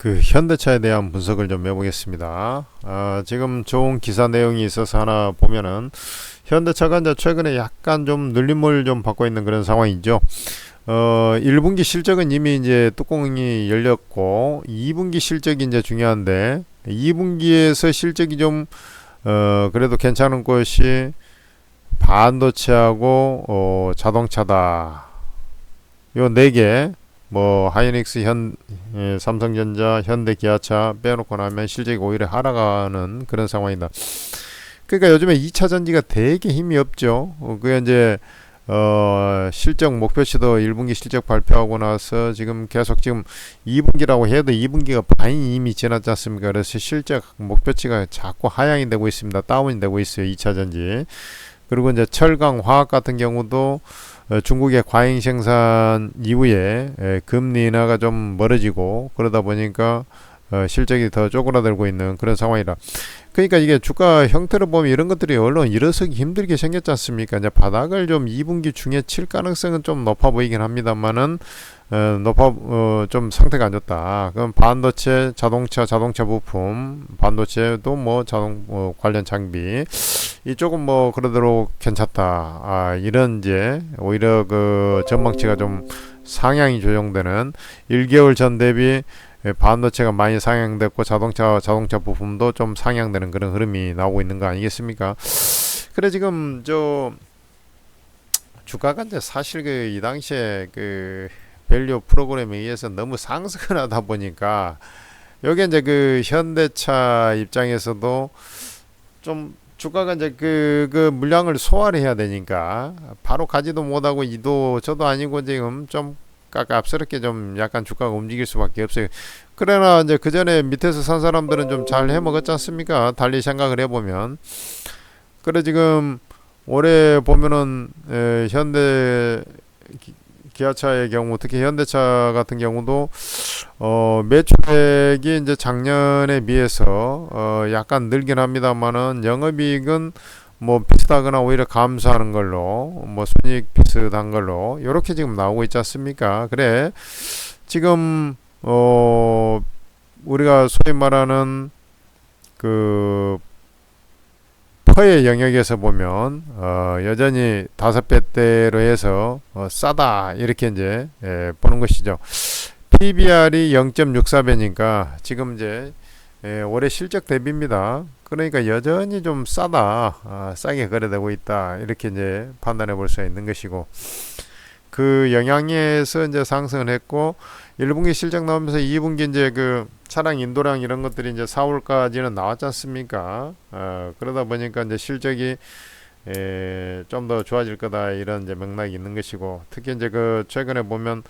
그 현대차에 대한 분석을 좀 해보겠습니다. 지금 좋은 기사 내용이 있어서 하나 보면은 현대차가 이제 최근에 약간 좀 눌림을 좀 받고 있는 그런 상황이죠. 1분기 실적은 이미 이제 뚜껑이 열렸고 2분기 실적이 이제 중요한데 2분기에서 실적이 좀 그래도 괜찮은 것이 반도체하고 자동차다. 요 네 개, 뭐 하이닉스, 삼성전자, 현대, 기아차 빼놓고 나면 실적이 오히려 하락하는 그런 상황이다. 그러니까 요즘에 2차 전지가 되게 힘이 없죠. 그게 이제 실적 목표치도 1분기 실적 발표하고 나서 지금 계속 지금 2분기라고 해도 2분기가 반이 이미 지났지 않습니까? 그래서 실적 목표치가 자꾸 하향이 되고 있습니다. 다운이 되고 있어요. 2차 전지. 그리고 이제 철강, 화학 같은 경우도 중국의 과잉 생산 이후에 금리 인하가 좀 멀어지고 그러다 보니까 실적이 더 쪼그라들고 있는 그런 상황이라. 그러니까 이게 주가 형태를 보면 이런 것들이 얼른 일어서기 힘들게 생겼지 않습니까? 이제 바닥을 좀 2분기 중에 칠 가능성은 좀 높아 보이긴 합니다만은 좀 상태가 안 좋다. 그럼 반도체, 자동차 부품, 반도체도 뭐 관련 장비 이쪽은 뭐 그러도록 괜찮다. 이런 이제 오히려 그 전망치가 좀 상향이 조정되는 1개월 전 대비 반도체가 많이 상향됐고 자동차 부품도 좀 상향되는 그런 흐름이 나오고 있는 거 아니겠습니까? 그래 지금 저 주가가 이제 사실 그 이 당시에 그 밸류 프로그램에 의해서 너무 상승을 하다 보니까 여기 이제 그 현대차 입장에서도 좀 주가가 이제 그 물량을 소화를 해야 되니까 바로 가지도 못하고 이도 저도 아니고 지금 좀 깝깝스럽게 좀 약간 주가가 움직일 수밖에 없어요. 그러나 이제 그 전에 밑에서 산 사람들은 좀 잘 해먹었지 않습니까? 달리 생각을 해보면. 그래 지금 올해 보면은 현대 기아차의 경우 특히 현대차 같은 경우도 매출액이 이제 작년에 비해서 약간 늘긴 합니다만은 영업이익은 뭐 비슷하거나 오히려 감소하는 걸로 뭐 순이익 비슷한 걸로 이렇게 지금 나오고 있지 않습니까? 그래 지금 우리가 소위 말하는 그 퍼의 영역에서 보면 여전히 5배대로 해서 싸다 이렇게 이제 보는 것이죠. PBR이 0.64배니까 지금 이제 올해 실적 대비입니다. 그러니까 여전히 좀 싸다, 싸게 거래되고 있다 이렇게 이제 판단해 볼 수 있는 것이고 그 영향에서 이제 상승을 했고 1분기 실적 나오면서 2분기 이제 그 차량 인도량 이런 것들이 이제 4월까지는 나왔지 않습니까? 그러다 보니까 이제 실적이 좀 더 좋아질 거다 이런 이제 맥락이 있는 것이고 특히 이제 그 최근에 보면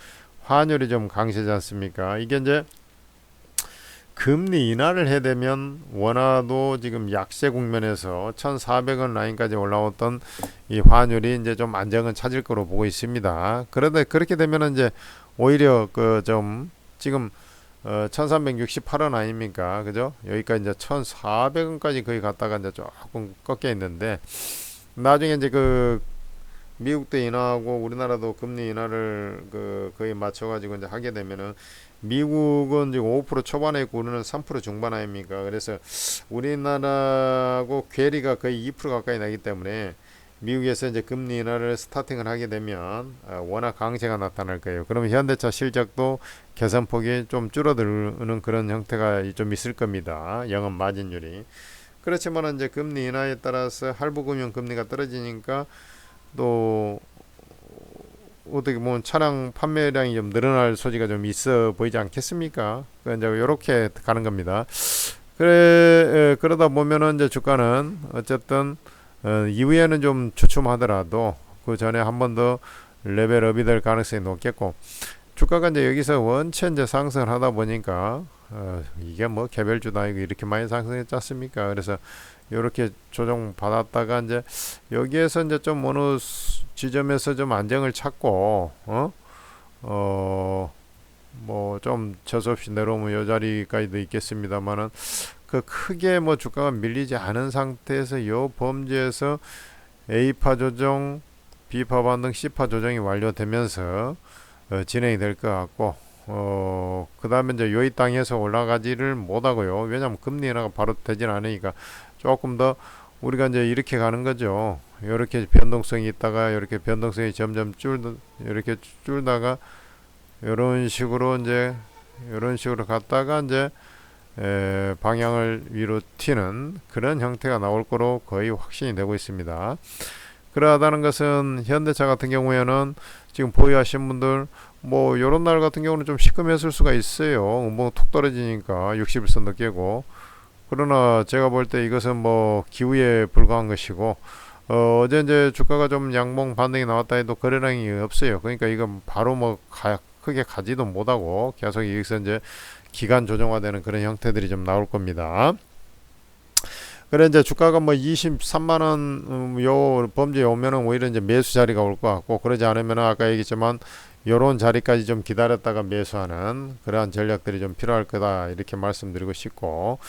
환율이 좀 강세지 않습니까? 이게 이제 금리 인하를 해대면 원화도 지금 약세 국면에서 1,400원 라인까지 올라왔던 이 환율이 이제 좀 안정은 찾을 거로 보고 있습니다. 그런데 그렇게 되면은 이제 오히려 그 좀 지금 1,368원 아닙니까? 그죠? 여기까지 이제 1,400원까지 거의 갔다가 이제 조금 꺾여 있는데 나중에 이제 그 미국도 인하하고 우리나라도 금리 인하를 그 거의 맞춰가지고 이제 하게 되면은 미국은 지금 5% 초반에 있고 우리는 3% 중반 아닙니까? 그래서 우리나라하고 괴리가 거의 2% 가까이 나기 때문에 미국에서 이제 금리 인하를 스타팅을 하게 되면 워낙 강세가 나타날 거예요. 그러면 현대차 실적도 개선폭이 좀 줄어드는 그런 형태가 좀 있을 겁니다. 영업 마진율이. 그렇지만 이제 금리 인하에 따라서 할부금융 금리가 떨어지니까 또 어떻게 보면 차량 판매량이 좀 늘어날 소지가 좀 있어 보이지 않겠습니까? 이제 이렇게 가는 겁니다. 그러다 보면은 이제 주가는 어쨌든 이후에는 좀 주춤하더라도 그 전에 한 번 더 레벨업이 될 가능성이 높겠고 주가가 이제 여기서 원체 이제 상승을 하다 보니까 이게 뭐 개별주도 아니고 이렇게 많이 상승했지 않습니까? 그래서 이렇게 조정 받았다가 이제 여기에서 이제 좀 어느 지점에서 좀 안정을 찾고 뭐 좀 저수없이 내려오면 요 자리까지도 있겠습니다만은 그 크게 뭐 주가가 밀리지 않은 상태에서 요 범주에서 A파 조정, B파 반등, C파 조정이 완료되면서 진행이 될 것 같고 그 다음에 이제 요이 땅에서 올라가지를 못하고요. 왜냐면 금리 인하가 바로 되진 않으니까 조금 더 우리가 이제 이렇게 가는 거죠. 이렇게 변동성이 있다가 이렇게 변동성이 점점 이렇게 줄다가 이런 식으로 이제 이런 식으로 갔다가 이제 방향을 위로 튀는 그런 형태가 나올 거로 거의 확신이 되고 있습니다. 그러하다는 것은 현대차 같은 경우에는 지금 보유하신 분들 뭐 요런 날 같은 경우는 좀 시큼했을 수가 있어요. 뭐 툭 떨어지니까 60일선도 깨고. 그러나 제가 볼 때 이것은 뭐 기후에 불과한 것이고 어제 이제 주가가 좀 양봉 반등이 나왔다 해도 거래량이 없어요. 그러니까 이건 바로 뭐 크게 가지도 못하고 계속 여기서 이제 기간 조정화되는 그런 형태들이 좀 나올 겁니다. 그래 이제 주가가 뭐 23만 원 요 범죄에 오면은 오히려 이제 매수 자리가 올 것 같고 그러지 않으면 아까 얘기했지만 요런 자리까지 좀 기다렸다가 매수하는 그러한 전략들이 좀 필요할 거다 이렇게 말씀드리고 싶고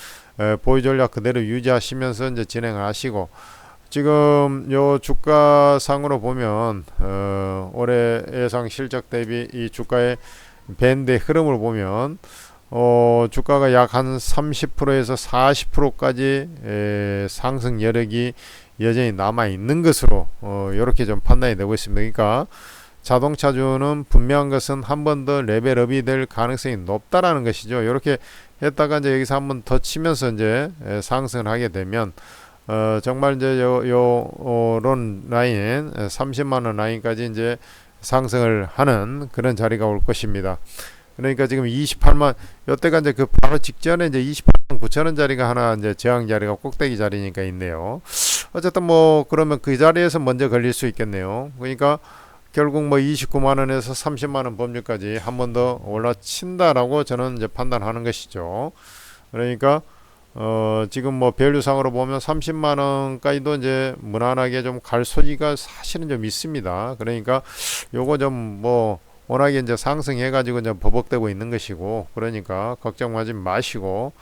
보유 전략 그대로 유지하시면서 이제 진행을 하시고 지금 요 주가 상으로 보면 올해 예상 실적 대비 이 주가의 밴드의 흐름을 보면 주가가 약 한 30%에서 40%까지 상승 여력이 여전히 남아 있는 것으로 이렇게 좀 판단이 되고 있습니다. 그러니까 자동차주는 분명한 것은 한 번 더 레벨업이 될 가능성이 높다라는 것이죠. 이렇게 했다가 이제 여기서 한 번 더 치면서 이제 상승을 하게 되면 정말 이제 요런 라인 30만 원 라인까지 이제 상승을 하는 그런 자리가 올 것입니다. 그러니까 지금 28만 요때가 이제 그 바로 직전에 이제 28만 9천 원 자리가 하나 이제 저항 자리가 꼭대기 자리니까 있네요. 어쨌든 뭐 그러면 그 자리에서 먼저 걸릴 수 있겠네요. 그러니까 결국 뭐 29만 원에서 30만 원 범위까지 한 번 더 올라친다라고 저는 이제 판단하는 것이죠. 그러니까 지금 뭐 밸류상으로 보면 30만 원까지도 이제 무난하게 좀 갈 소지가 사실은 좀 있습니다. 그러니까 요거 좀 뭐 워낙에 이제 상승해가지고 이제 버벅대고 있는 것이고 그러니까 걱정하지 마시고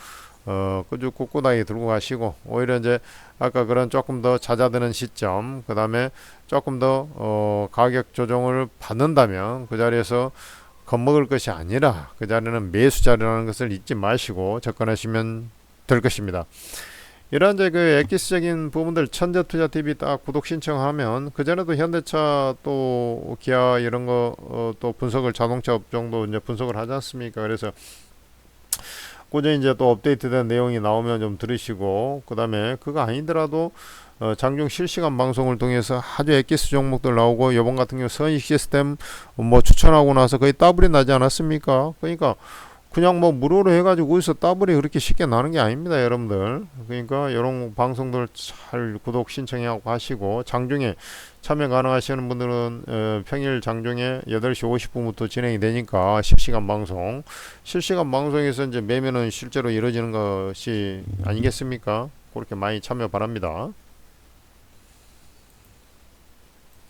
꿋꿋하게 들고 가시고 오히려 이제 아까 그런 조금 더 잦아드는 시점 그 다음에 조금 더 가격 조정을 받는다면 그 자리에서 겁먹을 것이 아니라 그 자리는 매수 자리라는 것을 잊지 마시고 접근하시면 될 것입니다. 이런 이제 그 엑기스적인 부분들 천재투자TV 딱 구독 신청하면 그전에도 현대차 또 기아 이런 거 또 분석을 자동차 업종도 이제 분석을 하지 않습니까? 그래서 꾸준히 이제 또 업데이트된 내용이 나오면 좀 들으시고 그 다음에 그거 아니더라도 장중 실시간 방송을 통해서 아주 엑기스 종목들 나오고 요번 같은 경우 선익 시스템 뭐 추천하고 나서 거의 더블이 나지 않았습니까? 그러니까 그냥 뭐 무료로 해가지고 어디서 더블이 그렇게 쉽게 나는 게 아닙니다, 여러분들. 그러니까 이런 방송들 잘 구독 신청하고 하시고 장중에 참여 가능하시는 분들은 평일 장중에 8시 50분부터 진행이 되니까 실시간 방송에서 이제 매매는 실제로 이루어지는 것이 아니겠습니까? 그렇게 많이 참여 바랍니다.